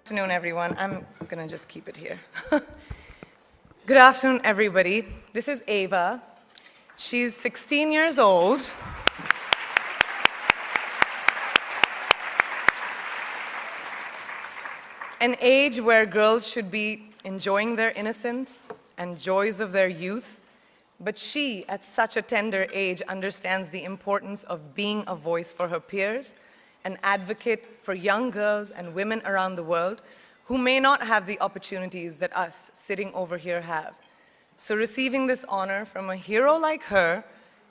Good afternoon, everyone. I'm going to just keep it here. Good afternoon, everybody. This is Ava. She's 16 years old. An age where girls should be enjoying their innocence and joys of their youth. But she, at such a tender age, understands the importance of being a voice for her peers, an advocate for young girls and women around the world who may not have the opportunities that us sitting over here have. So receiving this honor from a hero like her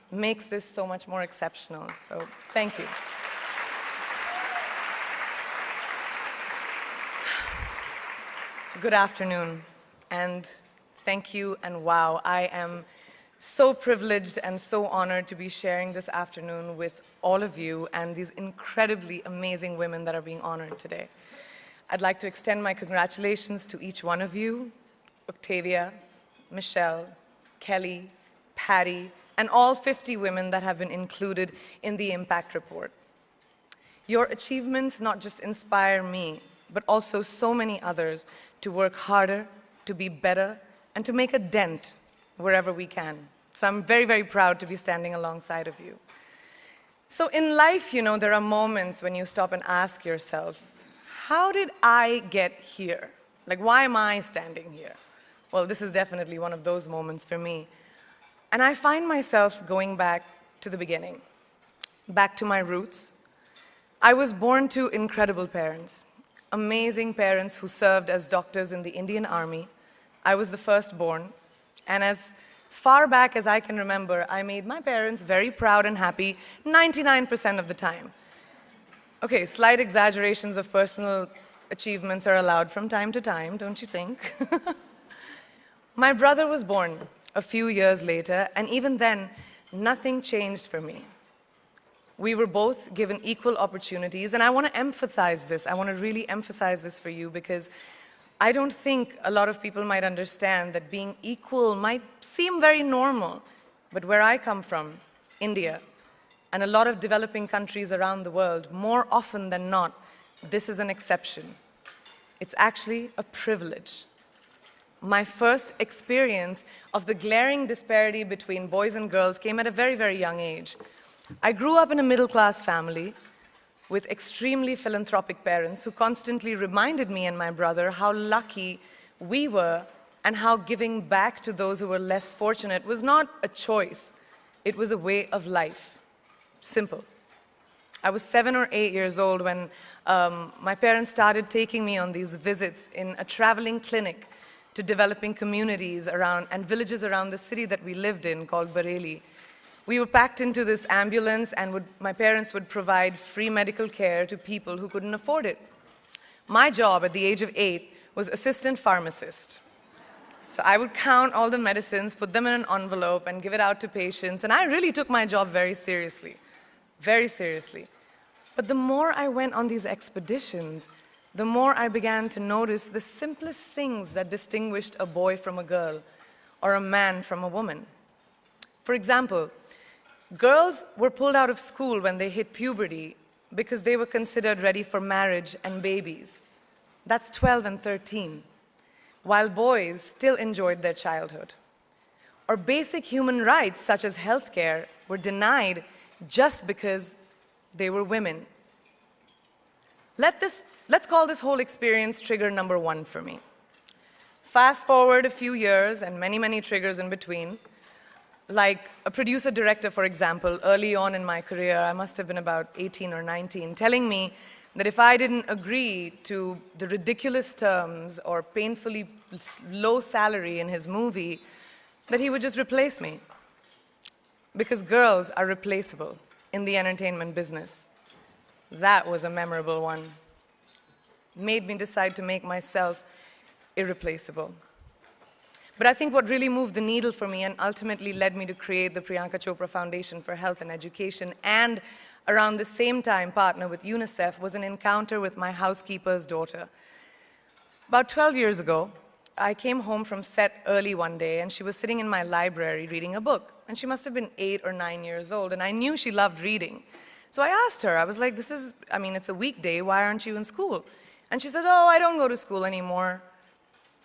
makes this so much more exceptional. So thank you. Good afternoon, and thank you, and wow, I am so privileged and so honored to be sharing this afternoon with all of you and these incredibly amazing women that are being honored today. I'd like to extend my congratulations to each one of you, Octavia, Michelle, Kelly, Patty, and all 50 women that have been included in the Impact Report. Your achievements not just inspire me, but also so many others to work harder, to be better, and to make a dent wherever we can. So I'm very, very proud to be standing alongside of you. So in life, you know, there are moments when you stop and ask yourself, how did I get here? Like, why am I standing here? Well, this is definitely one of those moments for me. And I find myself going back to the beginning, back to my roots. I was born to incredible parents, amazing parents who served as doctors in the Indian Army. I was the firstborn, and as far back as I can remember, I made my parents very proud and happy 99% of the time. Okay, slight exaggerations of personal achievements are allowed from time to time, don't you think? My brother was born a few years later, and even then, nothing changed for me. We were both given equal opportunities, and I want to emphasize this. I want to really emphasize this for you because I don't think a lot of people might understand that being equal might seem very normal. But where I come from, India, and a lot of developing countries around the world, more often than not, this is an exception. It's actually a privilege. My first experience of the glaring disparity between boys and girls came at a very, very young age. I grew up in a middle-class family with extremely philanthropic parents who constantly reminded me and my brother how lucky we were and how giving back to those who were less fortunate was not a choice, it was a way of life. Simple. I was 7 or 8 years old when my parents started taking me on these visits in a traveling clinic to developing communities around and villages around the city that we lived in called Bareilly. We were packed into this ambulance, and my parents would provide free medical care to people who couldn't afford it. My job at the age of 8 was assistant pharmacist. So I would count all the medicines, put them in an envelope, and give it out to patients. And I really took my job very seriously, very seriously. But the more I went on these expeditions, the more I began to notice the simplest things that distinguished a boy from a girl or a man from a woman. For example, girls were pulled out of school when they hit puberty because they were considered ready for marriage and babies. That's 12 and 13, while boys still enjoyed their childhood. Or basic human rights, such as healthcare, were denied just because they were women. Let's call this whole experience trigger number 1 for me. Fast forward a few years and many, many triggers in between. Like a producer-director, for example, early on in my career, I must have been about 18 or 19, telling me that if I didn't agree to the ridiculous terms or painfully low salary in his movie, that he would just replace me. Because girls are replaceable in the entertainment business. That was a memorable one. Made me decide to make myself irreplaceable. But I think what really moved the needle for me and ultimately led me to create the Priyanka Chopra Foundation for Health and Education and around the same time partner with UNICEF was an encounter with my housekeeper's daughter. About 12 years ago, I came home from set early one day and she was sitting in my library reading a book. And she must have been 8 or 9 years old and I knew she loved reading. So I asked her, I was like, it's a weekday, why aren't you in school? And she said, oh, I don't go to school anymore.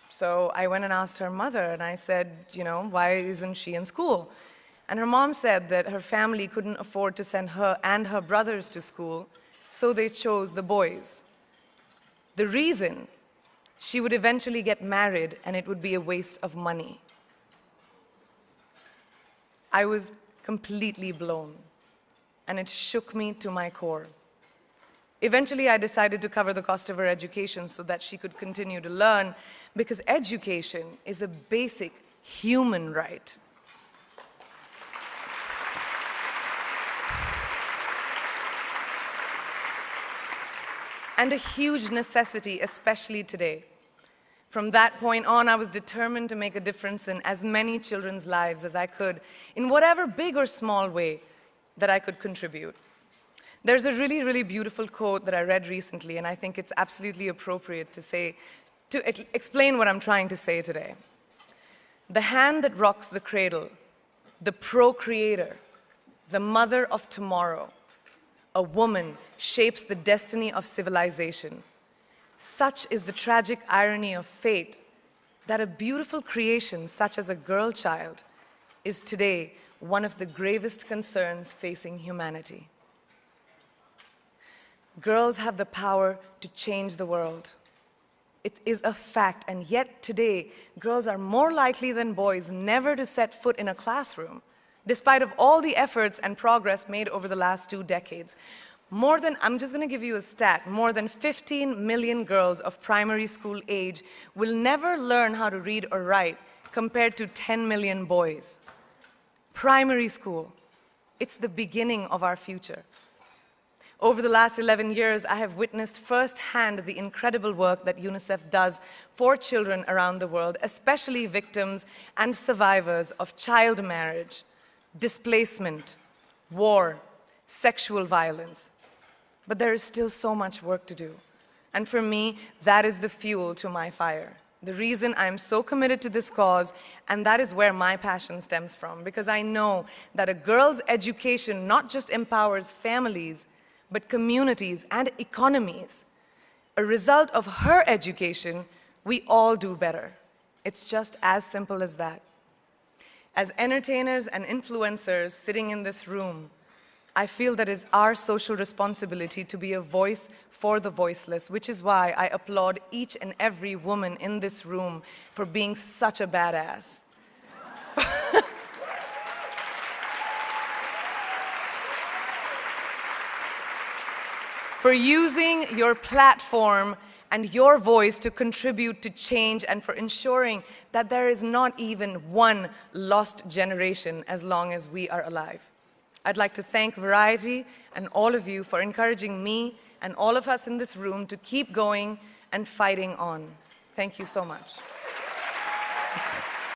So I went and asked her mother, and I said, why isn't she in school? And her mom said that her family couldn't afford to send her and her brothers to school, so they chose the boys. The reason, she would eventually get married and it would be a waste of money. I was completely blown, and it shook me to my core. Eventually, I decided to cover the cost of her education so that she could continue to learn, because education is a basic human right. And a huge necessity, especially today. From that point on, I was determined to make a difference in as many children's lives as I could, in whatever big or small way that I could contribute. There's a really, really beautiful quote that I read recently, and I think it's absolutely appropriate to explain what I'm trying to say today. The hand that rocks the cradle, the procreator, the mother of tomorrow, a woman shapes the destiny of civilization. Such is the tragic irony of fate that a beautiful creation such as a girl child is today one of the gravest concerns facing humanity. Girls have the power to change the world. It is a fact, and yet today, girls are more likely than boys never to set foot in a classroom, despite of all the efforts and progress made over the last 2 decades. I'm just going to give you a stat, more than 15 million girls of primary school age will never learn how to read or write, compared to 10 million boys. Primary school, it's the beginning of our future. Over the last 11 years, I have witnessed firsthand the incredible work that UNICEF does for children around the world, especially victims and survivors of child marriage, displacement, war, sexual violence. But there is still so much work to do. And for me, that is the fuel to my fire. The reason I'm so committed to this cause, and that is where my passion stems from, because I know that a girl's education not just empowers families, but communities and economies. A result of her education, we all do better. It's just as simple as that. As entertainers and influencers sitting in this room, I feel that it's our social responsibility to be a voice for the voiceless, which is why I applaud each and every woman in this room for being such a badass. For using your platform and your voice to contribute to change, and for ensuring that there is not even one lost generation as long as we are alive. I'd like to thank Variety and all of you for encouraging me and all of us in this room to keep going and fighting on. Thank you so much.